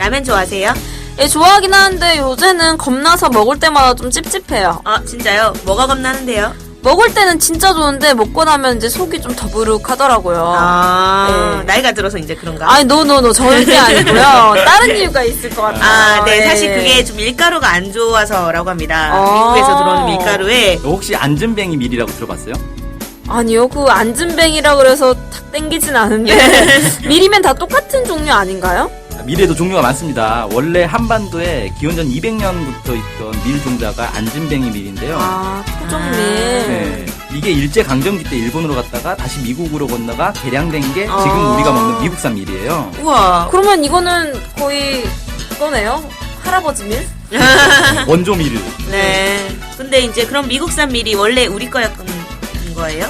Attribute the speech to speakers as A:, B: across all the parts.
A: 라면 좋아하세요?
B: 예, 좋아하긴 하는데 요새는 겁나서 먹을 때마다 좀 찝찝해요.
A: 아, 진짜요? 뭐가 겁나는데요?
B: 먹을 때는 진짜 좋은데 먹고 나면 이제 속이 좀 더부룩하더라고요. 네.
A: 나이가 들어서 이제 그런가?
B: 아니, 노, 절대 아니고요. 다른 이유가 있을 것 같아요.
A: 아, 네.
B: 예.
A: 사실 그게 좀 밀가루가 안 좋아서라고 합니다. 미국에서 들어오는 밀가루에.
C: 혹시 안전뱅이 밀이라고 들어봤어요?
B: 아니요, 그 안전뱅이라 그래서 탁 땡기진 않은데 밀이면 다 똑같은 종류 아닌가요?
C: 밀에도 종류가 많습니다. 원래 한반도에 기원전 200년부터 있던 밀 종자가 안전뱅이 밀인데요.
B: 아, 토종밀.
C: 네, 이게 일제강점기 때 일본으로 갔다가 다시 미국으로 건너가 개량된 게 지금 우리가 먹는 미국산 밀이에요.
A: 우와.
B: 그러면 이거는 거의 그거네요? 할아버지 밀?
C: 원조 밀.
A: 네. 근데 이제 그럼 미국산 밀이 원래 우리 거였던 거예요?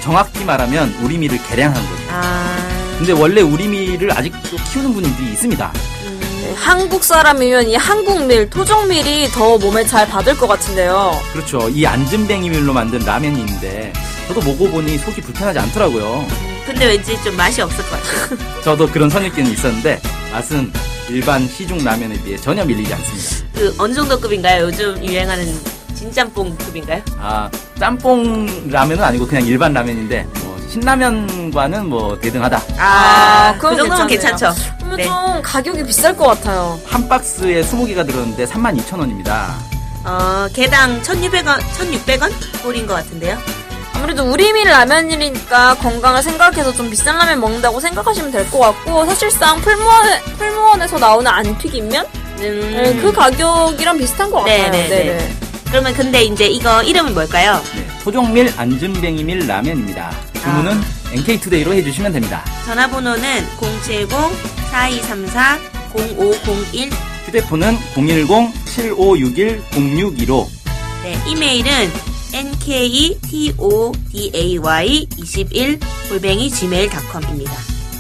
C: 정확히 말하면 우리 밀을 개량한 거죠.
A: 아.
C: 근데 원래 우리 밀을 아직도 키우는 분들이 있습니다.
B: 네, 한국 사람이면 이 한국밀, 토종밀이 더 몸에 잘 받을 것 같은데요.
C: 그렇죠. 이 안전뱅이 밀로 만든 라면이 있는데 저도 먹어보니 속이 불편하지 않더라고요.
A: 근데 왠지 좀 맛이 없을 것 같아요.
C: 저도 그런 선입견이 있었는데 맛은 일반 시중 라면에 비해 전혀 밀리지 않습니다.
A: 그 어느 정도 급인가요? 요즘 유행하는 진짬뽕 급인가요?
C: 아, 짬뽕 라면은 아니고 그냥 일반 라면인데 신라면과는 뭐 대등하다.
B: 그럼
A: 그 정도면 괜찮죠.
B: 그러면
A: 네.
B: 좀 가격이 비쌀 것 같아요.
C: 한 박스에 20개가 들었는데 32,000원입니다.
A: 개당 1,600원, 1,600원 꼴인 것 같은데요.
B: 아무래도 우리밀 라면이니까 건강을 생각해서 좀 비싼 라면 먹는다고 생각하시면 될 것 같고, 사실상 풀무원에서 나오는 안튀김면? 네, 그 가격이랑 비슷한 것 같아요.
A: 네네. 그러면 근데 이제 이거 이름은 뭘까요?
C: 네, 토종밀 안전뱅이밀 라면입니다. 주문은 NK투데이로 해주시면 됩니다.
A: 전화번호는 070-4234-0501.
C: 휴대폰은 010-7561-0615.
A: 네, 이메일은 nktoday21@gmail.com입니다.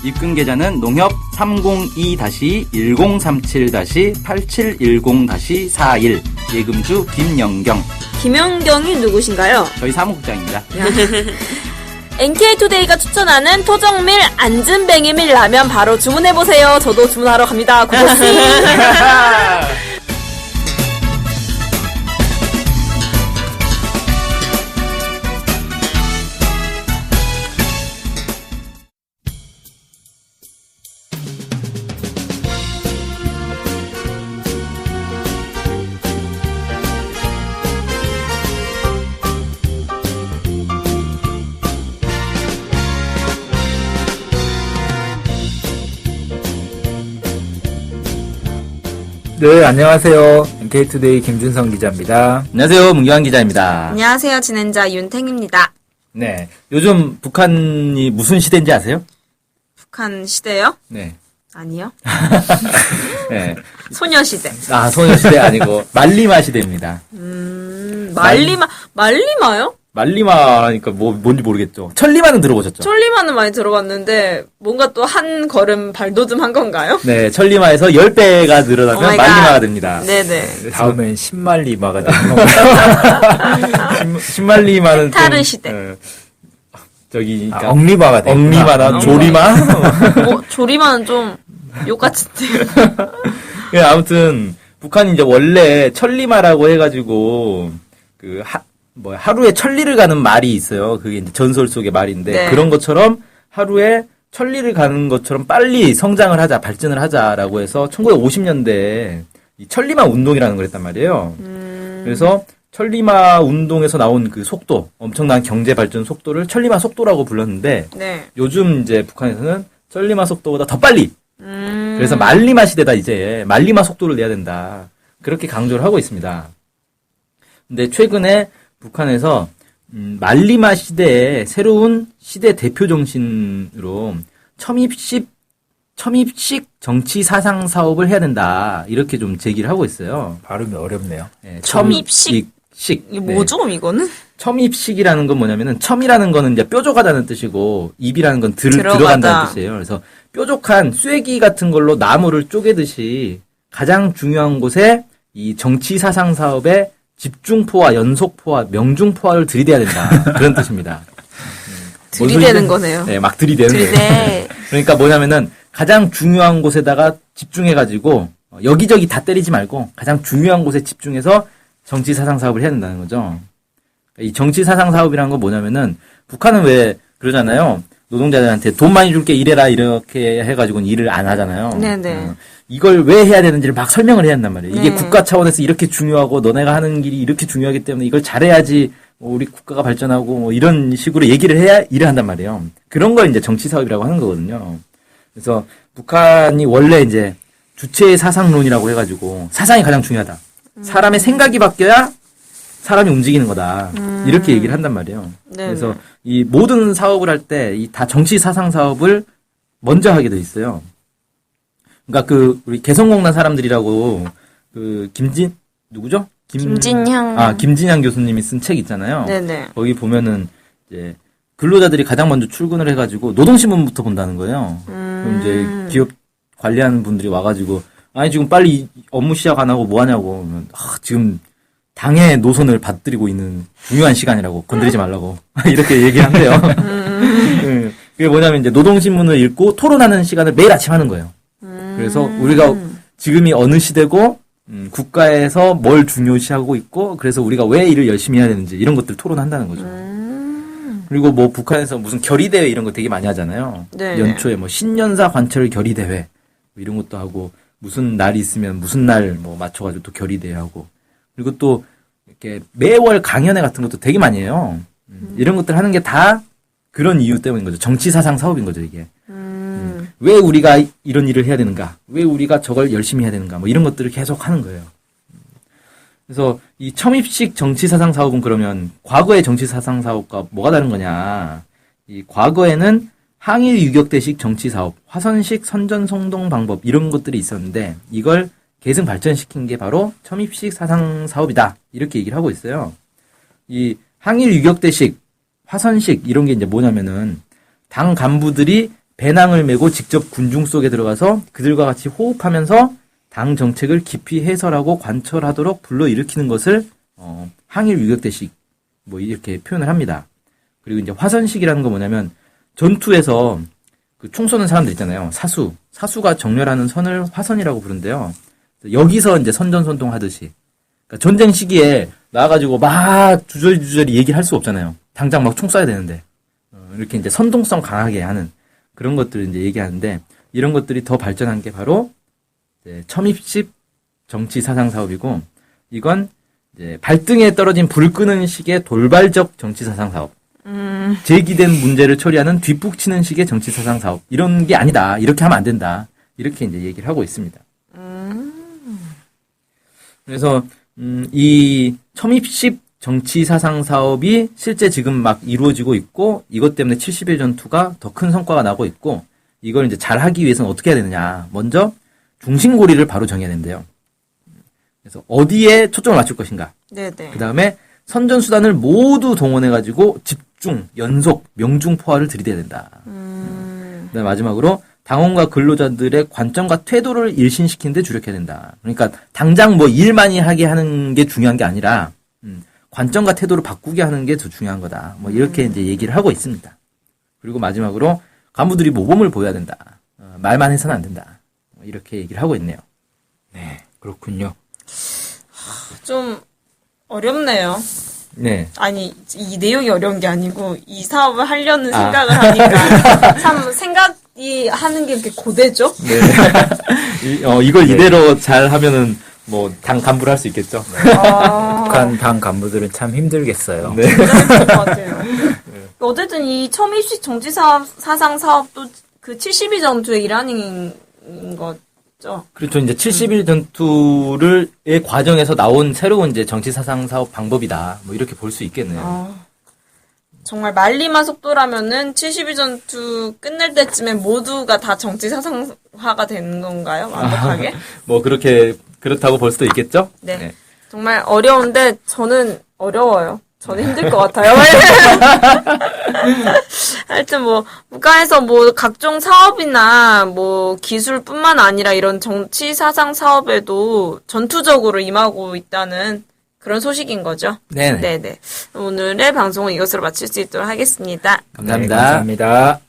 C: 입금 계좌는 농협 302-1037-8710-41 예금주 김영경.
B: 김연경이 누구신가요?
C: 저희 사무국장입니다.
B: NK투데이가 추천하는 토종밀 안전뱅이밀 라면 바로 주문해보세요. 저도 주문하러 갑니다. 고고씨.
D: 네, 안녕하세요. NK투데이 김준성 기자입니다.
C: 안녕하세요. 문경환 기자입니다.
B: 안녕하세요. 진행자 윤탱입니다.
C: 네, 요즘 북한이 무슨 시대인지 아세요?
B: 북한 시대요?
C: 네.
B: 아니요.
C: 네.
B: 소녀시대.
C: 아, 소녀시대 아니고 말리마 시대입니다.
B: 말리마요?
C: 말리마라니까 뭔지 모르겠죠. 천리마는 들어보셨죠?
B: 천리마는 많이 들어봤는데 뭔가 또 한 걸음 발돋움한 건가요?
C: 네, 천리마에서 10배가 늘어나면
B: 오마이갓.
C: 말리마가 됩니다.
B: 네네.
D: 다음엔 신말리마가 되는 건가요?
C: 신말리마는
B: 타르 시대.
C: 저기 그러니까
D: 억리마가 되는
C: 억리마나 조리마?
B: 조리마는 좀 욕 같은데.
C: 예, 아무튼 북한이 이제 원래 천리마라고 해가지고 하루에 천리를 가는 말이 있어요. 그게 이제 전설 속의 말인데
B: 네.
C: 그런 것처럼 하루에 천리를 가는 것처럼 빨리 성장을 하자, 발전을 하자라고 해서 1950년대에 이 천리마 운동이라는 걸 했단 말이에요. 그래서 천리마 운동에서 나온 그 속도, 엄청난 경제 발전 속도를 천리마 속도라고 불렀는데
B: 네.
C: 요즘 이제 북한에서는 천리마 속도보다 더 빨리. 그래서 말리마 시대다 이제 말리마 속도를 내야 된다. 그렇게 강조를 하고 있습니다. 근데 최근에 북한에서 말리마 시대의 새로운 시대 대표 정신으로 첨입식 정치 사상 사업을 해야 된다. 이렇게 좀 제기를 하고 있어요.
D: 발음이 어렵네요.
C: 네,
B: 첨입식?
C: 식.
B: 이게 뭐죠, 이거는?
C: 첨입식이라는 건 뭐냐면은 첨이라는 거는 이제 뾰족하다는 뜻이고 입이라는 건 들어간다는 뜻이에요. 그래서 뾰족한 쐐기 같은 걸로 나무를 쪼개듯이 가장 중요한 곳에 이 정치 사상 사업에 집중포화, 연속포화, 명중포화를 들이대야 된다. 그런 뜻입니다.
B: 들이대는 거네요.
C: 네, 막 들이대는 거예요.
B: 들이대.
C: 그러니까 뭐냐면은 가장 중요한 곳에다가 집중해가지고 여기저기 다 때리지 말고 가장 중요한 곳에 집중해서 정치 사상 사업을 해야 된다는 거죠. 이 정치 사상 사업이라는 건 뭐냐면은 북한은 왜 그러잖아요. 노동자들한테 돈 많이 줄게 일해라 이렇게 해가지고는 일을 안 하잖아요.
B: 네네.
C: 이걸 왜 해야 되는지를 막 설명을 해야 한단 말이에요. 이게
B: 네.
C: 국가 차원에서 이렇게 중요하고 너네가 하는 길이 이렇게 중요하기 때문에 이걸 잘해야지 우리 국가가 발전하고 뭐 이런 식으로 얘기를 해야 일을 한단 말이에요. 그런 걸 이제 정치 사업이라고 하는 거거든요. 그래서 북한이 원래 이제 주체의 사상론이라고 해가지고 사상이 가장 중요하다. 사람의 생각이 바뀌어야 사람이 움직이는 거다. 이렇게 얘기를 한단 말이에요.
B: 네네.
C: 그래서 이 모든 사업을 할 때 이 다 정치 사상 사업을 먼저 하게 돼 있어요. 그러니까 우리 개성공단 사람들이라고 누구죠?
B: 김진향.
C: 김진향 교수님이 쓴 책 있잖아요.
B: 네네.
C: 거기 보면은 이제 근로자들이 가장 먼저 출근을 해가지고 노동신문부터 본다는 거예요. 그럼 이제 기업 관리하는 분들이 와가지고 아니 지금 빨리 업무 시작 안 하고 뭐 하냐고 그러면 지금 당의 노선을 받들이고 있는 중요한 시간이라고 건드리지 말라고 이렇게 얘기한대요. 그게 뭐냐면 이제 노동신문을 읽고 토론하는 시간을 매일 아침 하는 거예요. 그래서 우리가 지금이 어느 시대고 국가에서 뭘 중요시하고 있고 그래서 우리가 왜 일을 열심히 해야 되는지 이런 것들 토론한다는 거죠. 그리고 뭐 북한에서 무슨 결의대회 이런 거 되게 많이 하잖아요.
B: 네.
C: 연초에 뭐 신년사 관철 결의대회 뭐 이런 것도 하고 무슨 날이 있으면 무슨 날 뭐 맞춰가지고 또 결의대회 하고 그리고 또 이렇게 매월 강연회 같은 것도 되게 많이 해요. 이런 것들 하는 게 다 그런 이유 때문인 거죠. 정치 사상 사업인 거죠, 이게. 왜 우리가 이런 일을 해야 되는가? 왜 우리가 저걸 열심히 해야 되는가? 뭐 이런 것들을 계속 하는 거예요. 그래서 이 첨입식 정치 사상 사업은 그러면 과거의 정치 사상 사업과 뭐가 다른 거냐? 이 과거에는 항일 유격대식 정치 사업, 화선식 선전 성동 방법 이런 것들이 있었는데 이걸 계승 발전시킨 게 바로 첨입식 사상 사업이다. 이렇게 얘기를 하고 있어요. 이 항일 유격대식, 화선식 이런 게 이제 뭐냐면은 당 간부들이 배낭을 메고 직접 군중 속에 들어가서 그들과 같이 호흡하면서 당 정책을 깊이 해설하고 관철하도록 불러일으키는 것을 항일 유격대식 뭐 이렇게 표현을 합니다. 그리고 이제 화선식이라는 거 뭐냐면 전투에서 그 총 쏘는 사람들 있잖아요. 사수가 정렬하는 선을 화선이라고 부른대요. 여기서 이제 선전선동 하듯이. 그러니까 전쟁 시기에 나와가지고 막 주저리 얘기를 할 수 없잖아요. 당장 막 총 쏴야 되는데. 이렇게 이제 선동성 강하게 하는 그런 것들을 이제 얘기하는데 이런 것들이 더 발전한 게 바로 이제 첨입식 정치 사상 사업이고 이건 이제 발등에 떨어진 불 끄는 식의 돌발적 정치 사상 사업. 제기된 문제를 처리하는 뒷북치는 식의 정치 사상 사업. 이런 게 아니다. 이렇게 하면 안 된다. 이렇게 이제 얘기를 하고 있습니다. 그래서 이 첨입식 정치 사상 사업이 실제 지금 막 이루어지고 있고 이것 때문에 70일 전투가 더 큰 성과가 나고 있고 이걸 이제 잘 하기 위해서는 어떻게 해야 되느냐. 먼저 중심고리를 바로 정해야 된대요. 그래서 어디에 초점을 맞출 것인가.
B: 네네.
C: 그다음에 선전수단을 모두 동원해가지고 집중, 연속, 명중포화를 들이대야 된다. 그다음에 마지막으로 당원과 근로자들의 관점과 태도를 일신시키는 데 주력해야 된다. 그러니까 당장 뭐 일 많이 하게 하는 게 중요한 게 아니라 관점과 태도를 바꾸게 하는 게 더 중요한 거다. 뭐 이렇게 이제 얘기를 하고 있습니다. 그리고 마지막으로 간부들이 모범을 보여야 된다. 말만 해서는 안 된다. 뭐 이렇게 얘기를 하고 있네요.
D: 네, 그렇군요.
B: 좀 어렵네요.
C: 네.
B: 아니 이 내용이 어려운 게 아니고 이 사업을 하려는 생각을 하니까 참 생각이 하는 게 이렇게 고되죠.
C: 네. 이걸 이대로 잘 하면은 뭐 당 간부를 할 수 있겠죠.
D: 북한 당 간부들은 참 힘들겠어요.
C: 네.
B: 그럴 것 같아요. 어쨌든 이 첨입식 정치 사상 사업도 그 72 전투의 일환인 거죠.
C: 그렇죠. 이제 70일 전투의 과정에서 나온 새로운 이제 정치 사상 사업 방법이다. 뭐 이렇게 볼 수 있겠네요.
B: 정말 말리만 속도라면은 72 전투 끝낼 때쯤에 모두가 다 정치 사상화가 되는 건가요? 완벽하게?
C: 뭐 그렇다고 볼 수도 있겠죠?
B: 네. 정말 어려운데 저는 어려워요. 저는 힘들 것 같아요. 하여튼 뭐 북한에서 뭐 각종 사업이나 뭐 기술뿐만 아니라 이런 정치 사상 사업에도 전투적으로 임하고 있다는 그런 소식인 거죠. 네네. 오늘의 방송은 이것으로 마칠 수 있도록 하겠습니다.
C: 감사합니다.
D: 네, 감사합니다.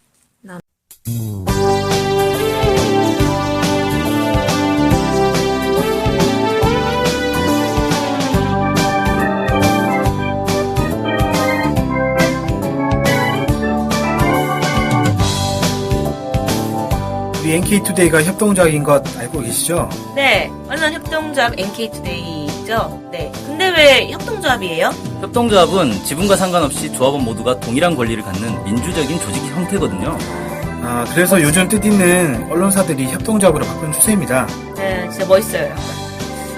E: 이 NK투데이가 협동조합인 것 알고 계시죠?
A: 네, 언론 협동조합 NK투데이죠. 네. 근데 왜 협동조합이에요?
C: 협동조합은 지분과 상관없이 조합원 모두가 동일한 권리를 갖는 민주적인 조직 형태거든요.
E: 그래서 요즘 뜻있는 언론사들이 협동조합으로 바꾼 추세입니다.
A: 네, 진짜 멋있어요. 약간.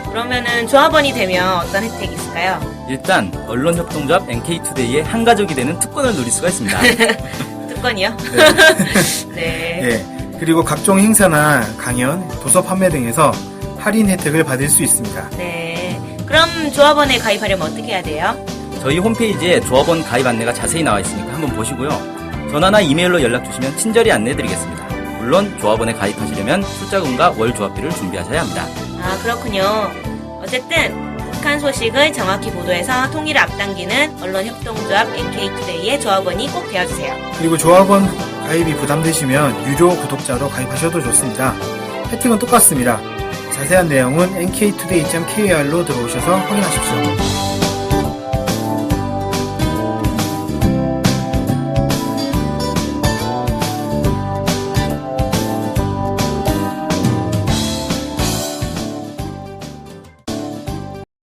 A: 그러면은 조합원이 되면 어떤 혜택이 있을까요?
C: 일단 언론협동조합 NK투데이의 한 가족이 되는 특권을 누릴 수가 있습니다.
A: 특권이요? 네.
E: 예. 그리고 각종 행사나 강연, 도서 판매 등에서 할인 혜택을 받을 수 있습니다.
A: 네. 그럼 조합원에 가입하려면 어떻게 해야 돼요?
C: 저희 홈페이지에 조합원 가입 안내가 자세히 나와 있으니까 한번 보시고요. 전화나 이메일로 연락 주시면 친절히 안내해드리겠습니다. 물론 조합원에 가입하시려면 출자금과 월 조합비를 준비하셔야 합니다.
A: 아, 그렇군요. 어쨌든 북한 소식을 정확히 보도해서 통일을 앞당기는 언론협동조합 NK투데이의 조합원이 꼭 되어주세요.
E: 그리고 조합원 가입이 부담되시면 유료 구독자로 가입하셔도 좋습니다. 혜택은 똑같습니다. 자세한 내용은 nktoday.kr로 들어오셔서 확인하십시오.